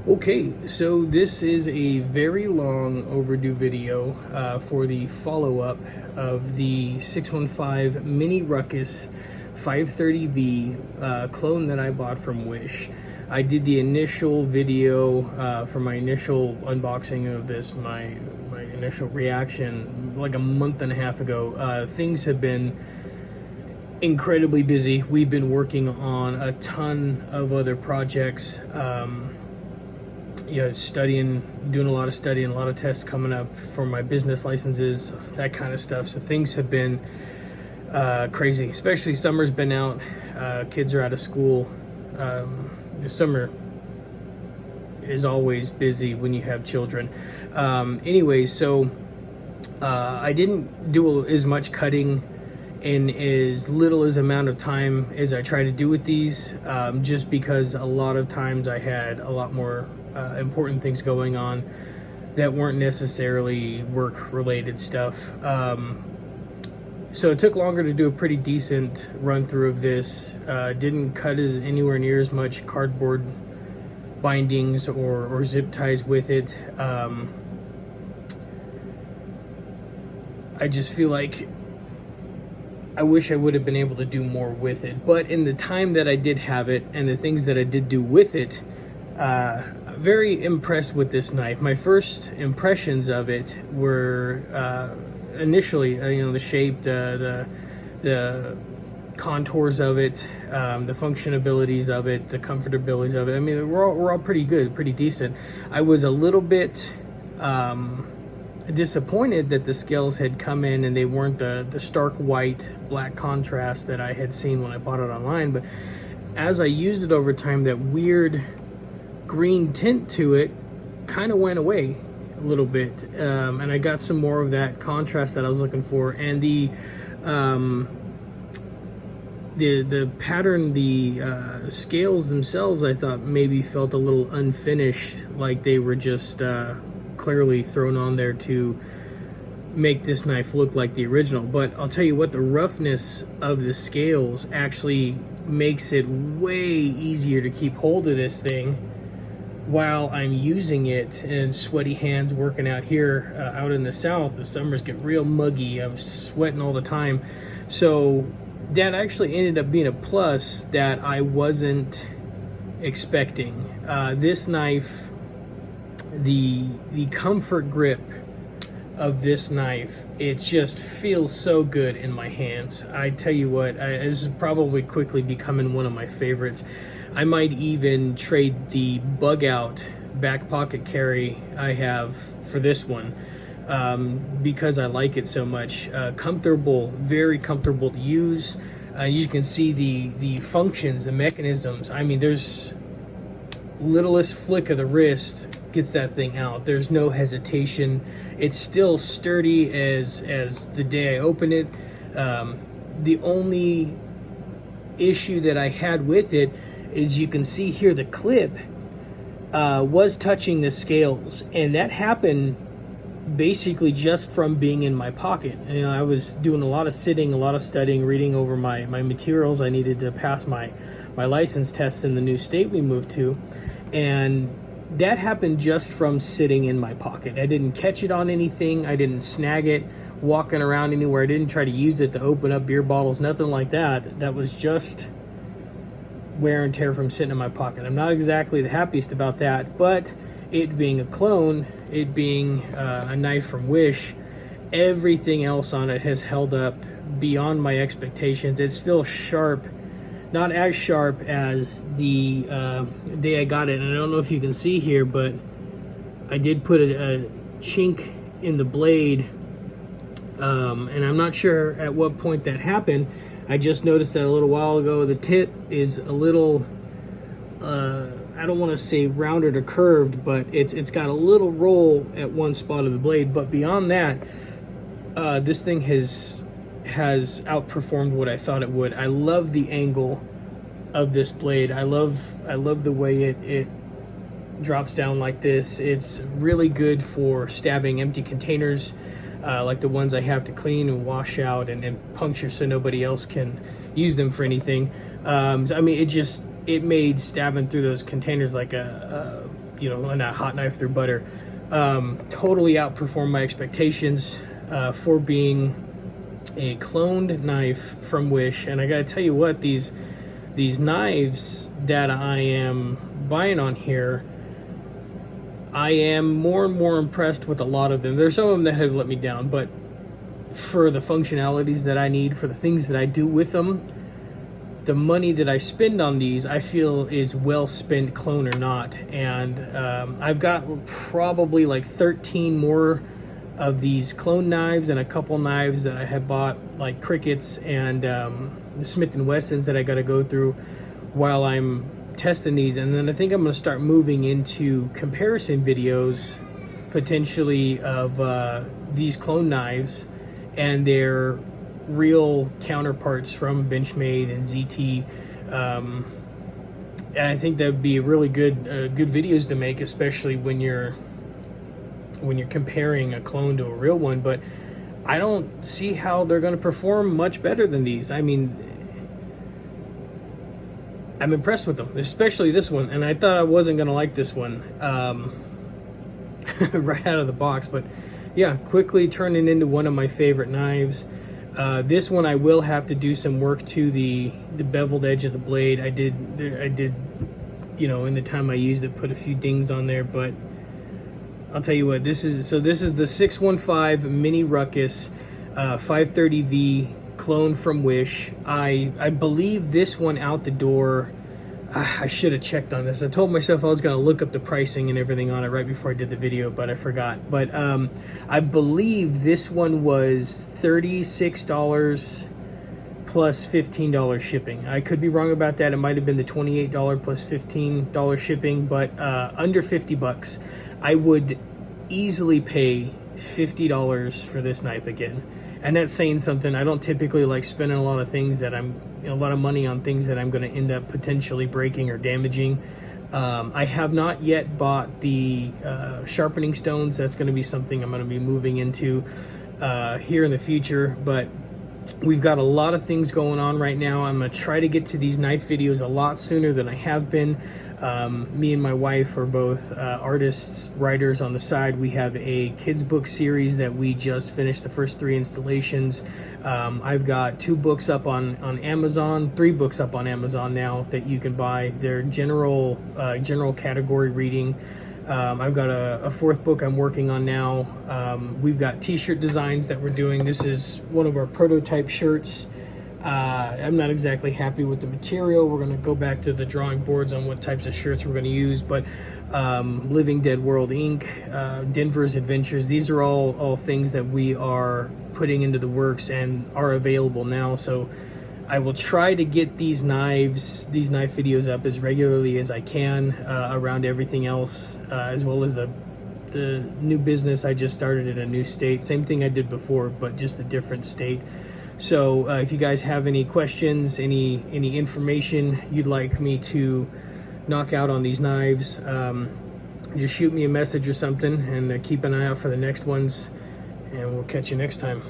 Okay, so this is a very long overdue video for the follow-up of the 615 Mini Ruckus 530V clone that I bought from Wish. I did the initial video for my initial unboxing of this, my initial reaction, like a month and a half ago. Things have been incredibly busy. We've been working on a ton of other projects. Studying, doing a lot of studying, a lot of tests coming up for my business licenses, that kind of stuff. So things have been crazy, especially summer's been out. Kids are out of school. The summer is always busy when you have children. Anyways, so I didn't do as much cutting in as little as amount of time as I try to do with these, just because a lot of times I had a lot more important things going on that weren't necessarily work related stuff. So it took longer to do a pretty decent run through of this. Didn't cut anywhere near as much cardboard bindings or zip ties with it. I just feel like I wish I would have been able to do more with it, but in the time that I did have it and the things that I did do with it, very impressed with this knife. My first impressions of it were initially, the shape, the contours of it, the functionabilities of it, the comfortabilities of it. I mean, we're all pretty good, pretty decent. I was a little bit disappointed that the scales had come in and they weren't the stark white black contrast that I had seen when I bought it online. But as I used it over time, that weird green tint to it kind of went away a little bit, and I got some more of that contrast that I was looking for. And the pattern, the scales themselves, I thought maybe felt a little unfinished, like they were just clearly thrown on there to make this knife look like the original. But I'll tell you what, the roughness of the scales actually makes it way easier to keep hold of this thing while I'm using it. And sweaty hands working out here out in the south, the summers get real muggy. I'm sweating all the time, so that actually ended up being a plus that I wasn't expecting. This knife, the comfort grip of this knife, it just feels so good in my hands. I tell you what, this is probably quickly becoming one of my favorites. I might even trade the bug out back pocket carry I have for this one, because I like it so much. Comfortable, very comfortable to use. You can see the functions, the mechanisms. I mean, there's littlest flick of the wrist gets that thing out. There's no hesitation. It's still sturdy as the day I opened it. The only issue that I had with it is, you can see here, the clip was touching the scales, and that happened basically just from being in my pocket. I was doing a lot of sitting, a lot of studying, reading over my materials I needed to pass my license test in the new state we moved to, and that happened just from sitting in my pocket. I didn't catch it on anything. I didn't snag it walking around anywhere. I didn't try to use it to open up beer bottles, nothing like that. That was just wear and tear from sitting in my pocket. I'm not exactly the happiest about that, but it being a clone, it being a knife from Wish, everything else on it has held up beyond my expectations. It's still sharp, not as sharp as the day I got it. And I don't know if you can see here, but I did put a chink in the blade, and I'm not sure at what point that happened. I just noticed that a little while ago. The tip is a little, I don't want to say rounded or curved, but it's got a little roll at one spot of the blade. But beyond that, this thing has outperformed what I thought it would. I love the angle of this blade. I love the way it drops down like this. It's really good for stabbing empty containers, like the ones I have to clean and wash out and puncture so nobody else can use them for anything. I mean, it made stabbing through those containers like a you know, not hot knife through butter. Totally outperformed my expectations for being a cloned knife from Wish. And I gotta tell you what, these knives that I am buying on here, I am more and more impressed with a lot of them. There's some of them that have let me down, but for the functionalities that I need, for the things that I do with them, the money that I spend on these, I feel is well spent, clone or not. And I've got probably like 13 more of these clone knives and a couple knives that I have bought, like Crickets and the Smith & Wessons, that I got to go through while I'm testing these. And then I think I'm going to start moving into comparison videos potentially of these clone knives and their real counterparts from Benchmade and ZT. And I think that would be really good videos to make, especially when you're comparing a clone to a real one. But I don't see how they're going to perform much better than these. I mean, I'm impressed with them, especially this one. And I thought I wasn't going to like this one right out of the box. But yeah, quickly turning into one of my favorite knives. This one I will have to do some work to the beveled edge of the blade. I did, you know, in the time I used it, put a few dings on there. But I'll tell you what, this is the 615 Mini Ruckus 530V clone from Wish. I believe this one out the door, I should have checked on this. I told myself I was going to look up the pricing and everything on it right before I did the video, but I forgot. But I believe this one was $36 plus $15 shipping. I could be wrong about that. It might have been the $28 plus $15 shipping, but under 50 bucks. I would easily pay $50 for this knife again. And that's saying something. I don't typically like spending a lot of things that a lot of money on things that I'm going to end up potentially breaking or damaging. I have not yet bought the sharpening stones. That's going to be something I'm going to be moving into here in the future. But we've got a lot of things going on right now. I'm going to try to get to these knife videos a lot sooner than I have been. Me and my wife are both artists, writers on the side. We have a kids book series that we just finished the first 3 installations. I've got 2 books up on Amazon, 3 books up on Amazon now that you can buy. They're general category reading. I've got a 4th book I'm working on now. We've got t-shirt designs that we're doing. This is one of our prototype shirts. I'm not exactly happy with the material. We're going to go back to the drawing boards on what types of shirts we're going to use. But Living Dead World Inc., Denver's Adventures, these are all things that we are putting into the works and are available now. So I will try to get these knife videos up as regularly as I can around everything else, as well as the new business I just started in a new state. Same thing I did before, but just a different state. So if you guys have any questions, any information you'd like me to knock out on these knives, just shoot me a message or something, and keep an eye out for the next ones, and we'll catch you next time.